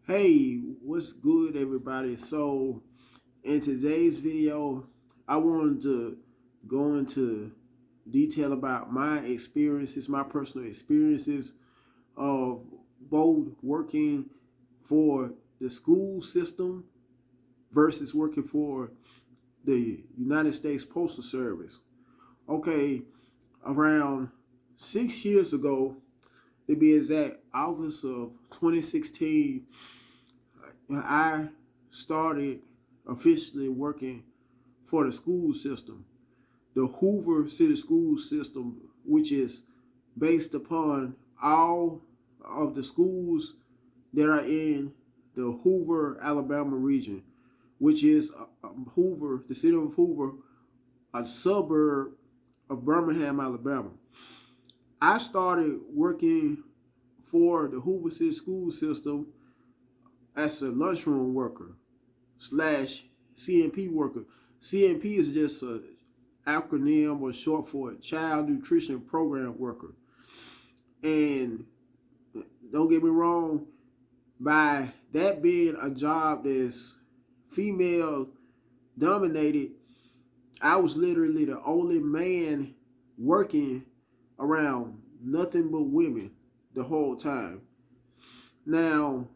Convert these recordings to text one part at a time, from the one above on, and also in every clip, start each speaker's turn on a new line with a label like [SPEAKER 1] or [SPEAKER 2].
[SPEAKER 1] Hey, what's good, everybody? So, in today's video, I wanted to go into detail about my experiences, my personal experiences of both working for the school system versus working for the United States Postal Service. Okay, around 6 years ago, to be exact, August of 2016, I started officially working for the school system, the Hoover City School System, which is based upon all of the schools that are in the Hoover, Alabama region, which is Hoover, the city of Hoover, a suburb of Birmingham, Alabama. I started working for the Hoover City School System as a lunchroom worker slash CNP worker. CNP is just an acronym or short for Child Nutrition Program Worker. And don't get me wrong, by that being a job that's female dominated, I was literally the only man working around nothing but women the whole time. Now,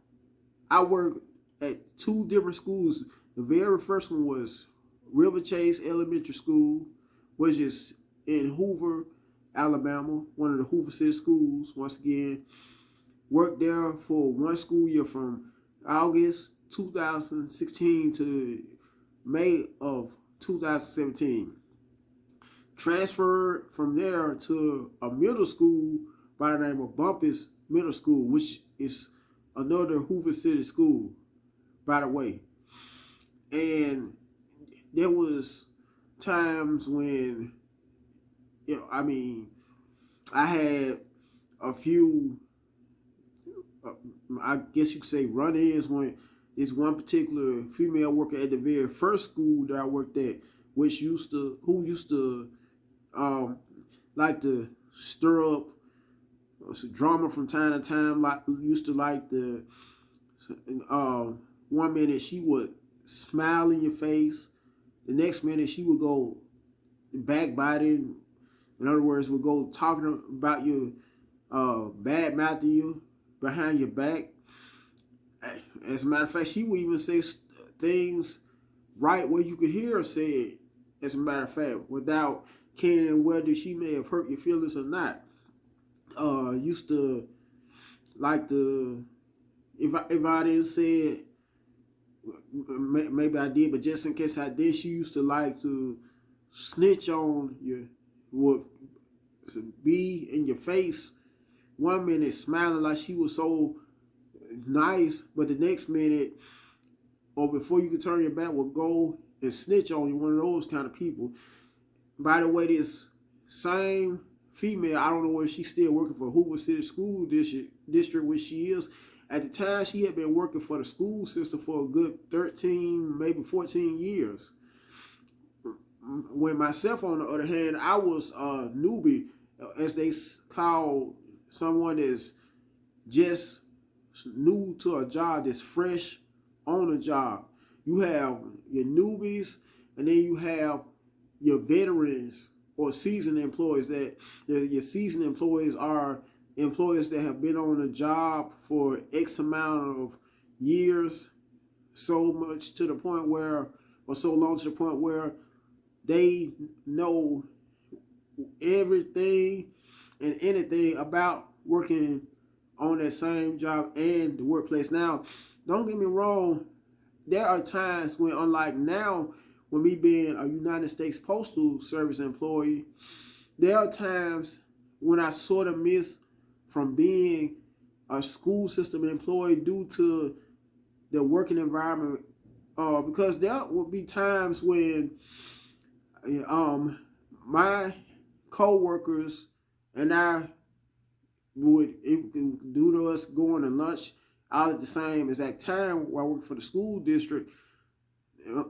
[SPEAKER 1] I worked at two different schools. The very first one was River Chase Elementary School, which is in Hoover, Alabama, one of the Hoover City schools. Once again, worked there for one school year from August 2016 to May of 2017. Transferred from there to a middle school by the name of Bumpus Middle School, which is another Hoover City school, by the way. And there was times when, I had a few, I guess you could say, run-ins when this one particular female worker at the very first school that I worked at, who used to um, like to stir up drama from time to time. Like used to like the one minute she would smile in your face, the next minute she would go backbiting. In other words, would go talking about you, bad mouthing you behind your back. As a matter of fact, she would even say things right where you could hear her say it. As a matter of fact, without caring whether she may have hurt your feelings or not. Used to like to, if I didn't say it, maybe I did, but just in case I did, she used to like to snitch on you, would be in your face. One minute smiling like she was so nice, but the next minute, or before you could turn your back, would go and snitch on you. One of those kind of people. By the way, this same female, I don't know whether she's still working for Hoover City School District, which she is. At the time, she had been working for the school system for a good 13, maybe 14 years. When myself, on the other hand, I was a newbie, as they call someone that's just new to a job, that's fresh on a job. You have your newbies, and then you have your veterans or seasoned employees. That your seasoned employees are employees that have been on a job for X amount of years, so much to the point where, or so long to the point where they know everything and anything about working on that same job and the workplace. Now, don't get me wrong, there are times when, unlike now, with me being a United States Postal Service employee, there are times when I sort of miss from being a school system employee due to the working environment. Because there will be times when my co-workers and I would, due to us going to lunch all at the same exact time while working for the school district,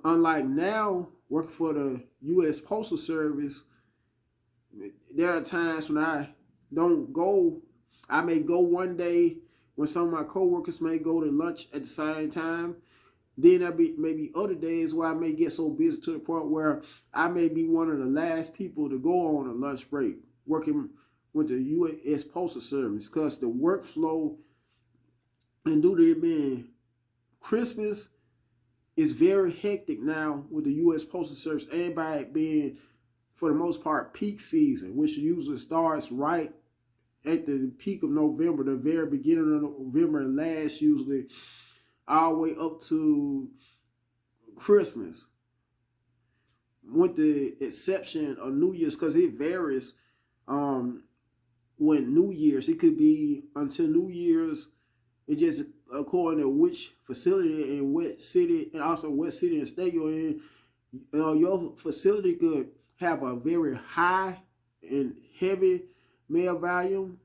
[SPEAKER 1] unlike now working for the U.S. Postal Service, there are times when I don't go. I may go one day when some of my coworkers may go to lunch at the same time. Then there be maybe other days where I may get so busy to the point where I may be one of the last people to go on a lunch break working with the U.S. Postal Service, because the workflow, and due to it being Christmas, is very hectic now with the U.S. Postal Service, and by it being, for the most part, peak season, which usually starts right at the peak of November, the very beginning of November, and lasts usually all the way up to Christmas, with the exception of New Year's, because it varies. When New Year's, it could be until New Year's. It just according to which facility and what city, and also what city and state you're in. Your facility could have a very high and heavy mail volume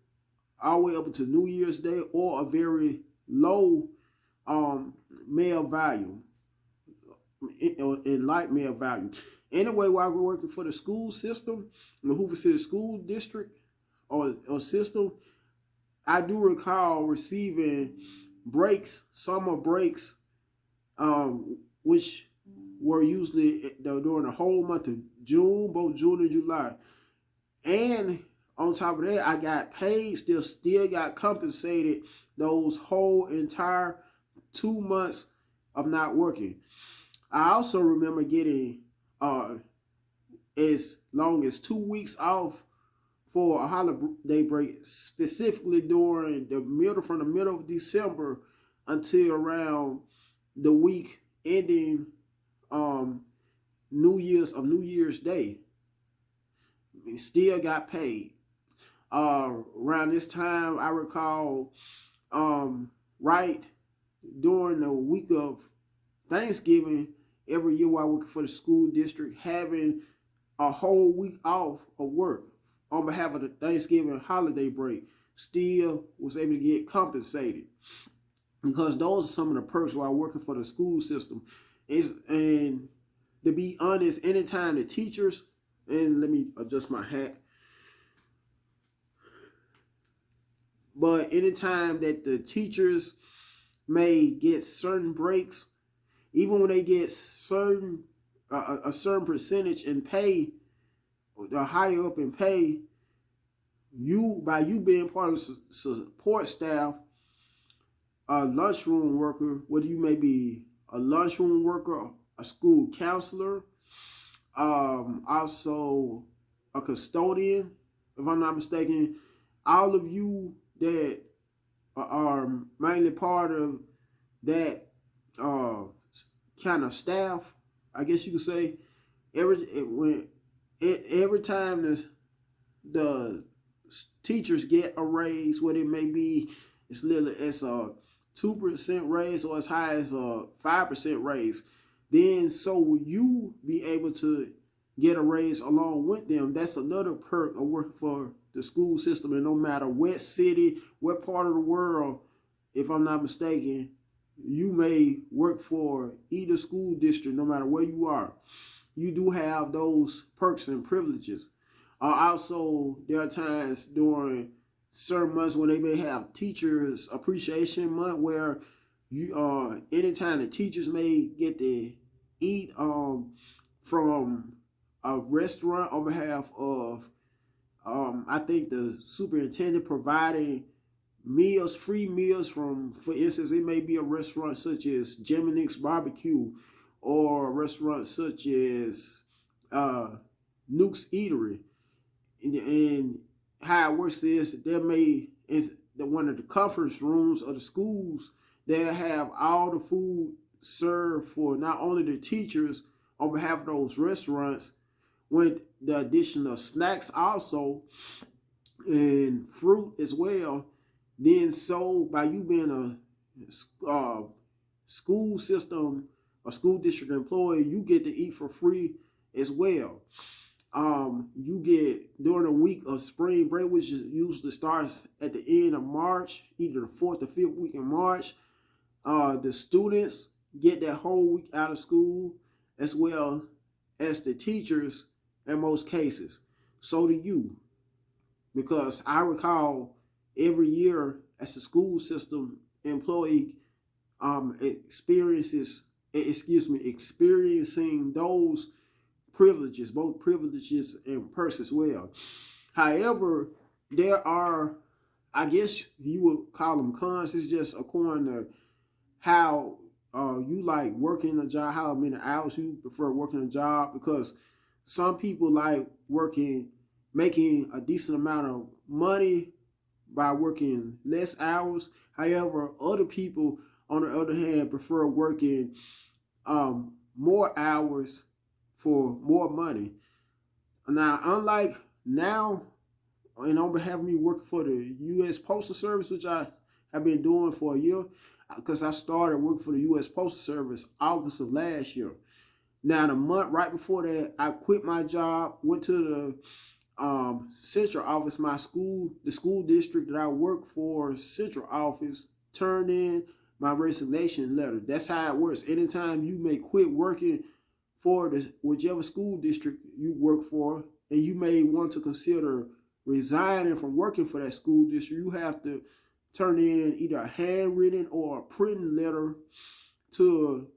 [SPEAKER 1] all the way up to New Year's Day, or a very low mail volume, in light mail volume. Anyway, while we're working for the school system, the Hoover City School District or system, I do recall receiving breaks, summer breaks, which were usually during the whole month of June, both June and July. And on top of that, I got paid, still got compensated those whole entire 2 months of not working. I also remember getting as long as 2 weeks off for a holiday break, specifically during from the middle of December until around the week ending New Year's Day. Still got paid. Around this time, I recall, right during the week of Thanksgiving, every year while working for the school district, having a whole week off of work on behalf of the Thanksgiving holiday break, still was able to get compensated, because those are some of the perks while working for the school system. And to be honest, anytime the teachers, and let me adjust my hat, but anytime that the teachers may get certain breaks, even when they get a certain percentage in pay, or higher up in pay, by you being part of the support staff, a lunchroom worker, whether you may be a lunchroom worker, a school counselor, also a custodian, if I'm not mistaken, all of you that are mainly part of that kind of staff, I guess you could say, every time the teachers get a raise, whether it may be as little as a 2% raise or as high as a 5% raise, then so will you be able to get a raise along with them. That's another perk of working for the school system. And no matter what city, what part of the world, if I'm not mistaken, you may work for either school district, no matter where you are, you do have those perks and privileges. Also, there are times during certain months when they may have Teachers Appreciation Month, where you anytime the teachers may get to eat from a restaurant on behalf of I think the superintendent providing meals, free meals from, for instance, it may be a restaurant such as Jimmy Nick's Barbecue, or a restaurant such as Nuke's Eatery. And how it works is one of the conference rooms of the schools, they'll have all the food served for not only the teachers on behalf of those restaurants, with the addition of snacks also, and fruit as well. Then so by you being a school system, a school district employee, you get to eat for free as well. You get during the week of spring break, which usually starts at the end of March, either the 4th or 5th week in March. The students get that whole week out of school, as well as the teachers in most cases. So do you, because I recall every year as a school system employee experiencing those privileges, both privileges and perks as well. However, there are, I guess you would call them cons. It's just according to how you like working a job, how many hours you prefer working a job, because some people like making a decent amount of money by working less hours. However, other people, on the other hand, prefer working more hours for more money. Now, unlike now, and on behalf of me working for the U.S. Postal Service, which I have been doing for a year, because I started working for the U.S. Postal Service August of last year. Now, the month right before that, I quit my job, went to the central office, the school district that I work for, central office, turned in my resignation letter. That's how it works. Anytime you may quit working for whichever school district you work for, and you may want to consider resigning from working for that school district, you have to turn in either a handwritten or a printed letter to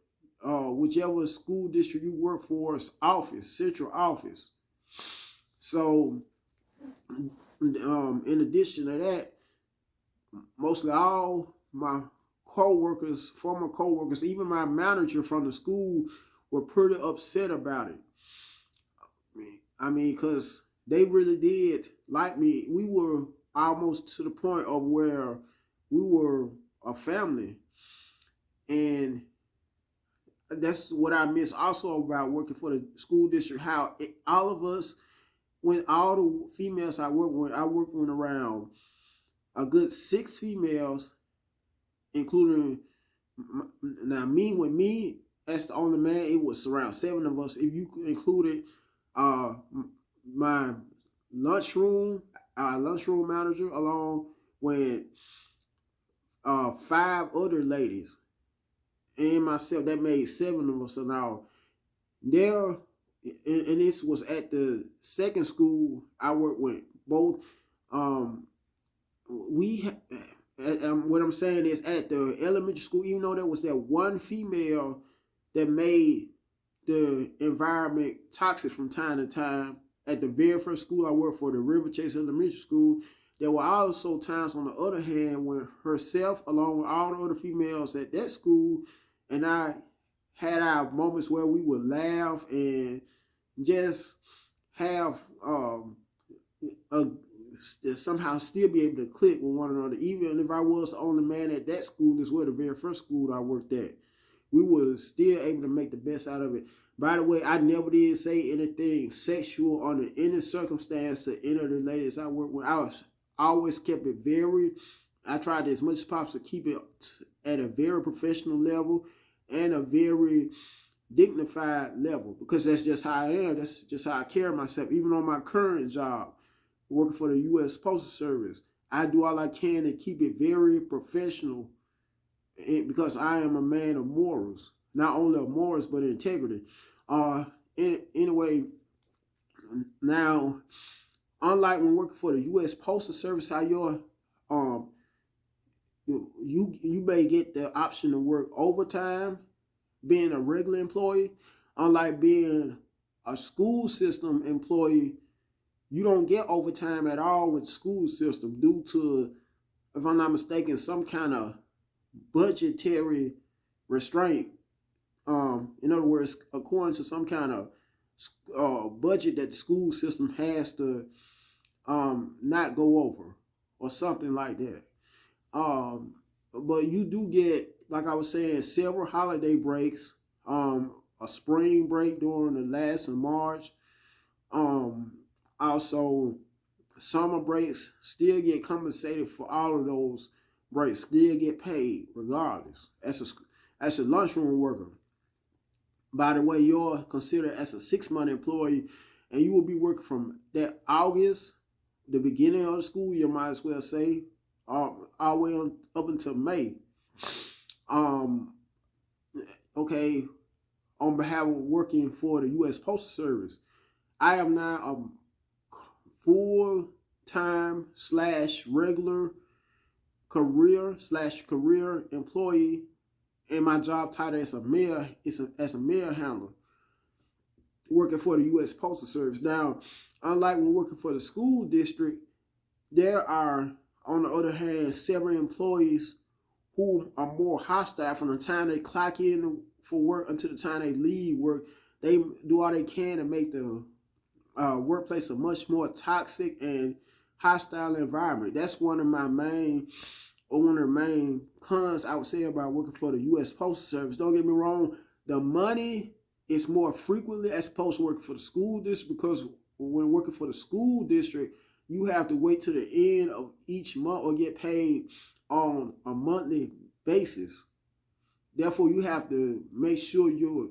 [SPEAKER 1] whichever school district you work for's office, central office. So, in addition to that, mostly all my co-workers, former co-workers, even my manager from the school were pretty upset about it. I mean, because they really did like me. We were almost to the point of where we were a family. And that's what I miss also about working for the school district, how all of us, when all the females I work with around a good 6 females, including now me. With me as the only man, it was around 7 of us. If you included my lunchroom manager, along with 5 other ladies and myself, that made 7 of us. So now there, and this was at the second school I worked with. Both what I'm saying is, at the elementary school, even though there was that one female that made the environment toxic from time to time, at the very first school I worked for, the River Chase Elementary School, there were also times, on the other hand, when herself, along with all the other females at that school, and I had our moments where we would laugh and just have somehow still be able to click with one another. Even if I was the only man at that school as well, the very first school I worked at, we were still able to make the best out of it. By the way, I never did say anything sexual under any circumstance to any of the ladies I worked with. I always kept it I tried as much as possible to keep it at a very professional level and a very dignified level, because that's just how I am. That's just how I carry myself. Even on my current job, working for the U.S. Postal Service, I do all I can to keep it very professional, because I am a man of morals. Not only of morals, but integrity. Anyway, now, unlike when working for the U.S. Postal Service, how you may get the option to work overtime being a regular employee. Unlike being a school system employee, you don't get overtime at all with the school system due to, if I'm not mistaken, some kind of budgetary restraint. In other words, according to some kind of budget that the school system has to not go over, or something like that. But you do get, like I was saying, several holiday breaks, a spring break during the last of March, also summer breaks. Still get compensated for all of those breaks, still get paid regardless. As a lunchroom worker. By the way, you're considered as a 6-month employee, and you will be working from that August, the beginning of the school year, might as well say, all the way up until May. Okay, on behalf of working for the U.S. Postal Service, I am now a full-time / regular career employee, and my job title as a mail handler, working for the U.S. Postal Service. Now, unlike when working for the school district, there are, on the other hand, several employees who are more hostile from the time they clock in for work until the time they leave work. They do all they can to make the workplace a much more toxic and hostile environment. That's one of the main cons I would say about working for the U.S. Postal Service. Don't get me wrong, the money is more frequently as opposed to working for the school district, because when working for the school district, you have to wait to the end of each month or get paid on a monthly basis. Therefore, you have to make sure you're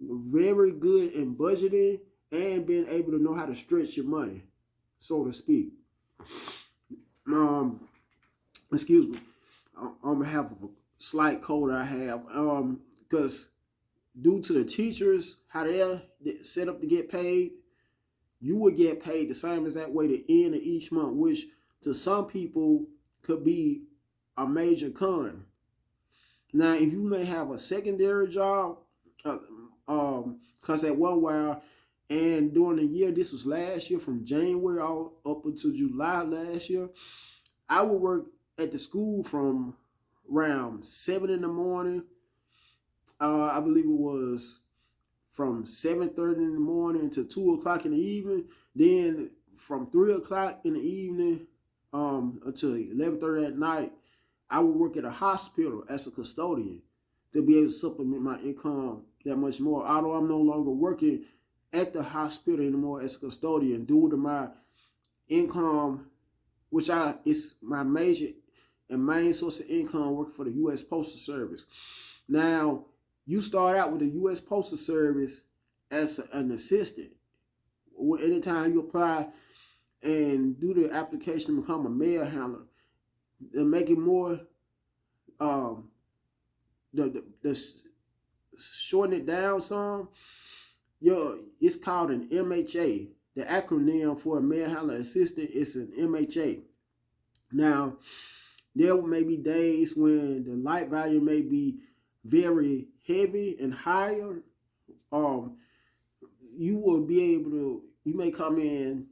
[SPEAKER 1] very good in budgeting and being able to know how to stretch your money, so to speak. Excuse me, on behalf of a slight cold I have, because due to the teachers, how they're set up to get paid, you would get paid the same as that way the end of each month, which to some people could be a major con. Now, if you may have a secondary job, because at one while, and during the year, this was last year, from January all up until July last year, I would work at the school from around 7 in the morning. I believe it was from 7:30 in the morning to 2 o'clock in the evening. Then from 3 o'clock in the evening until 11:30 at night, I would work at a hospital as a custodian to be able to supplement my income that much more. Although I'm no longer working at the hospital anymore as a custodian, due to my income, which is my major and main source of income, working for the U.S. Postal Service. Now, you start out with the U.S. Postal Service as an assistant. Anytime you apply and do the application to become a mail handler, and make it more, shorten it down some, it's called an MHA. The acronym for a mail handler assistant is an MHA. Now, there may be days when the light value may be very heavy and higher. You will be able to, you may come in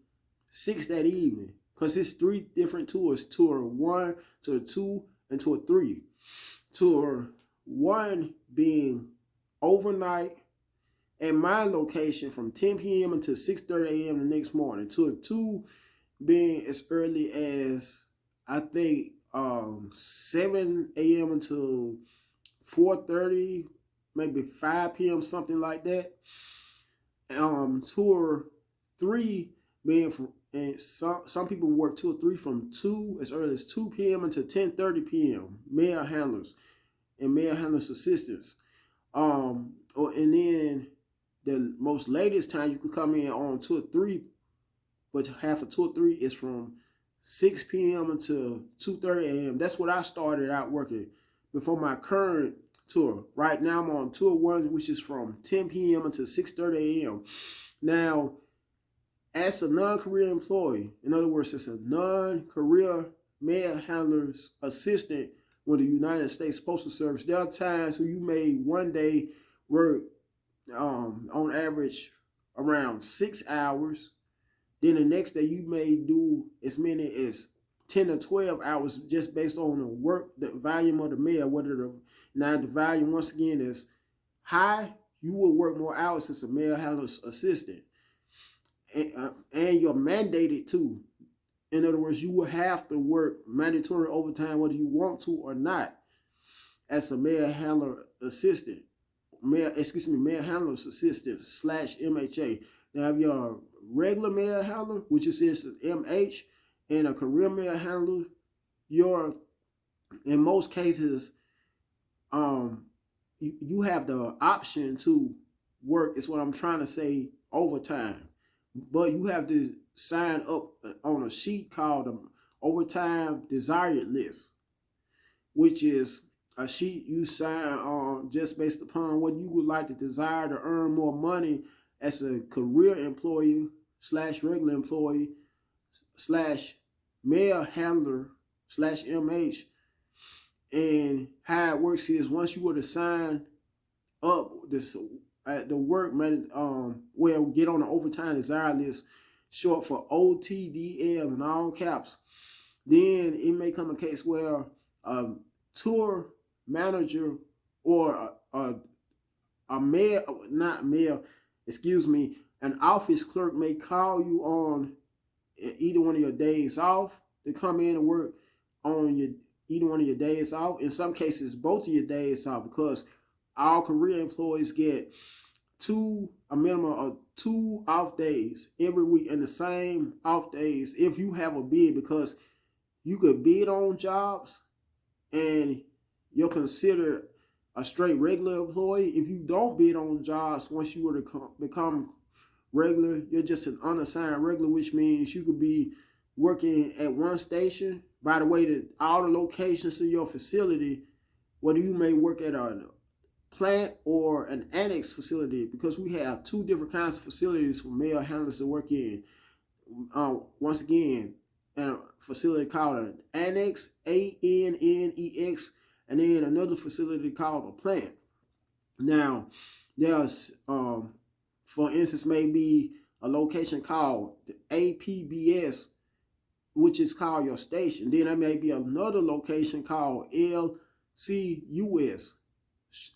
[SPEAKER 1] 6 that evening, because it's 3 different tours: tour 1, tour 2, and tour 3. Tour 1 being overnight at my location from 10 p.m. until 6:30 a.m. the next morning. Tour 2 being as early as, I think, 7 a.m. until 4:30, maybe 5 p.m., something like that. Tour 3 being from, and some people work 2 or 3 from 2 as early as 2 p.m. until 10:30 p.m. Mail handlers and mail handlers assistants. And then the most latest time you could come in on tour 3, but half of tour 3 is from 6 p.m. until 2:30 a.m. That's what I started out working before my current tour. Right now I'm on tour 1, which is from 10 p.m. until 6:30 a.m. Now, as a non-career employee, in other words, as a non-career mail handler's assistant with the United States Postal Service, there are times where you may one day work on average around 6 hours. Then the next day you may do as many as 10 or 12 hours, just based on the volume of the mail. Now the volume, once again, is high, you will work more hours as a mail handler's assistant. And you're mandated to. In other words, you will have to work mandatory overtime whether you want to or not as a mail handler assistant. Mail handler's assistant / MHA. Now, if you're a regular mail handler, which is an MH, and a career mail handler, you're, in most cases, you have the option to work, is what I'm trying to say, overtime. But you have to sign up on a sheet called the Overtime Desired List, which is a sheet you sign on just based upon what you would like to desire to earn more money as a career employee / regular employee / mail handler / MH And how it works is once you were to sign up this at the work man, well, get on the overtime desired list, short for OTDL in all caps. Then it may come a case where a tour manager or a mayor, not mayor, excuse me, an office clerk may call you on either one of your days off to come in and work on your either one of your days off. In some cases, both of your days off, because all career employees get a minimum of 2 off days every week, and the same off days if you have a bid, because you could bid on jobs and you're considered a straight regular employee. If you don't bid on jobs, once you were to become regular, you're just an unassigned regular, which means you could be working at one station. By the way, all the locations in your facility, whether you may work at a plant or an annex facility, because we have 2 different kinds of facilities for mail handlers to work in. Once again, a facility called an annex, ANNEX, and then another facility called a plant. Now, there's, for instance, maybe a location called the APBS, which is called your station. Then there may be another location called LCUS.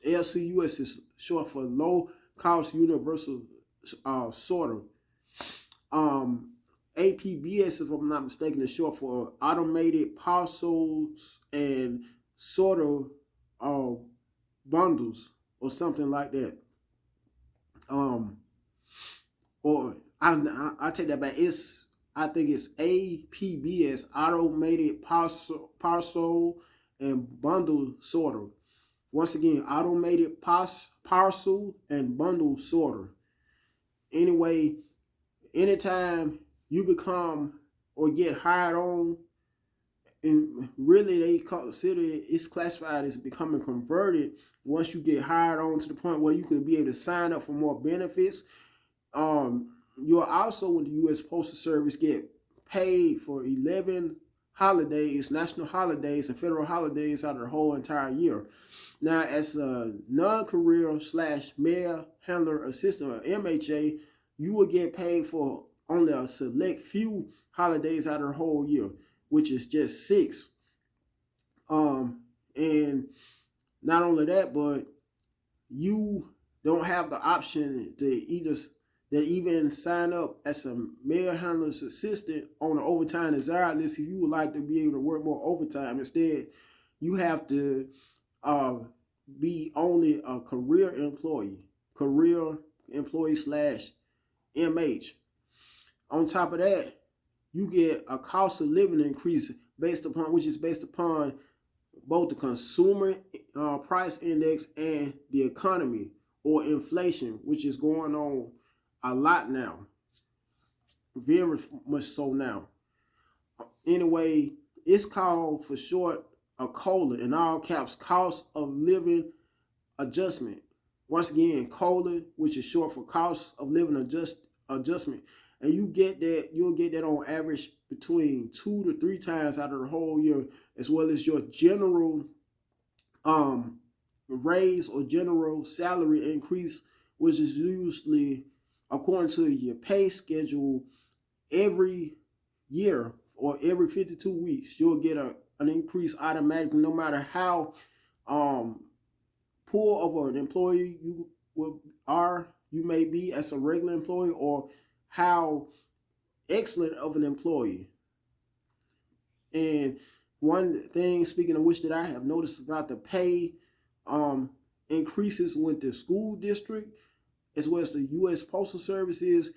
[SPEAKER 1] LCUS is short for Low Cost Universal Sorter. APBS, if I'm not mistaken, is short for Automated Parcels and Sorter Bundles, or something like that. Or I take that back. I think it's APBS, Automated Parcel and Bundle Sorter. Once again, Automated Parcel and Bundle Sorter. Anyway, anytime you become or get hired on, and really they consider it's classified as becoming converted once you get hired on to the point where you could be able to sign up for more benefits. You'll also, with the U.S. Postal Service, get paid for 11 holidays, national holidays, and federal holidays out of the whole entire year. Now, as a non-career / mail handler assistant, or MHA, you will get paid for only a select few holidays out of the whole year, which is just 6. And not only that, but you don't have the option to even sign up as a mail handler's assistant on the overtime desired list if you would like to be able to work more overtime. Instead, you have to be only a career employee / MH. On top of that, you get a cost of living increase which is based upon both the consumer price index and the economy, or inflation, which is going on a lot now, very much so now. Anyway, it's called for short a COLA, in all caps, cost of living adjustment. Once again, COLA, which is short for cost of living adjustment. And you'll get that on average between 2 to 3 times out of the whole year, as well as your general raise or general salary increase, which is usually according to your pay schedule every year or every 52 weeks. You'll get an increase automatically, no matter how poor of an employee you may be as a regular employee, or how excellent of an employee. And one thing, speaking of which, that I have noticed about the pay increases with the school district as well as the U.S. Postal Service is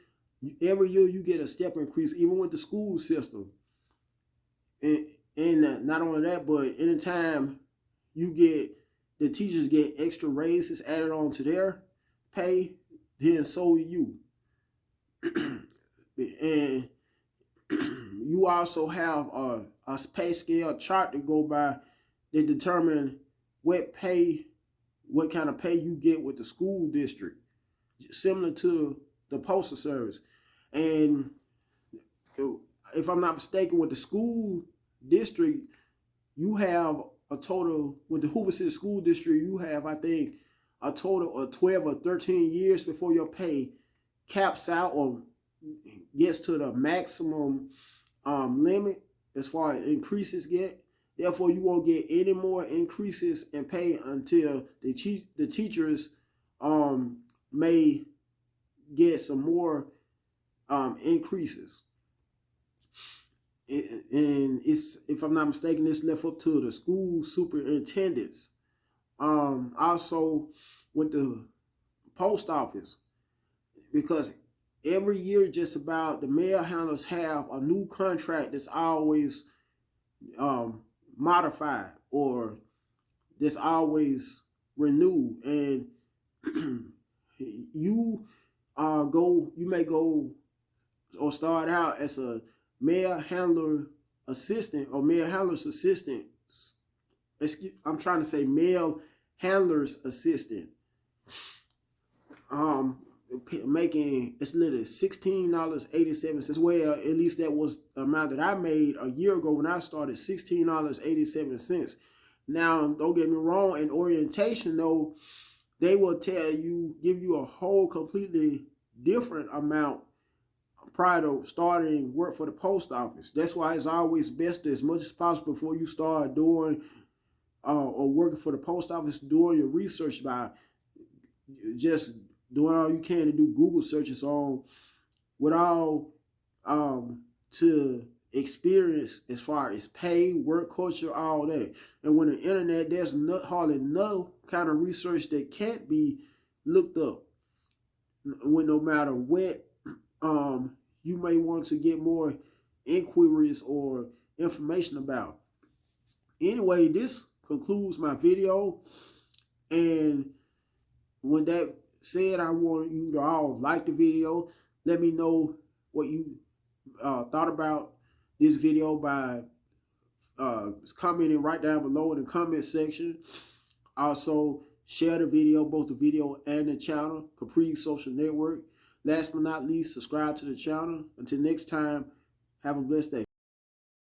[SPEAKER 1] every year you get a step increase, even with the school system. And not only that, but anytime the teachers get extra raises added on to their pay, then so do you. And you also have a pay scale chart to go by that determine what kind of pay you get with the school district, similar to the Postal Service. And if I'm not mistaken, with the school district, you have a total, with the Hoover City School District, you have, I think, a total of 12 or 13 years before your pay caps out or gets to the maximum limit as far as increases get. Therefore, you won't get any more increases in pay until the teachers may get some more increases. And it's, if I'm not mistaken, it's left up to the school superintendents. Also with the post office, because every year just about the mail handlers have a new contract that's always modified or that's always renewed, and you may go or start out as a mail handler assistant or mail handler's assistant. I'm trying to say mail handler's assistant. Making, it's literally $16.87. Well, at least that was the amount that I made a year ago when I started, $16.87. Now, don't get me wrong, in orientation though, they will give you a whole completely different amount prior to starting work for the post office. That's why it's always best, as much as possible, before you start doing or working for the post office, doing your research by just doing all you can to do Google searches on what all to experience as far as pay, work culture, all that. And when the internet, there's hardly no kind of research that can't be looked up, when no matter what you may want to get more inquiries or information about. Anyway, this concludes my video, and when that said, I want you to all like the video. Let me know what you thought about this video by commenting right down below in the comment section. Also, share the video, both the video and the channel, Caprice Social Network. Last but not least, subscribe to the channel. Until next time, have a blessed day.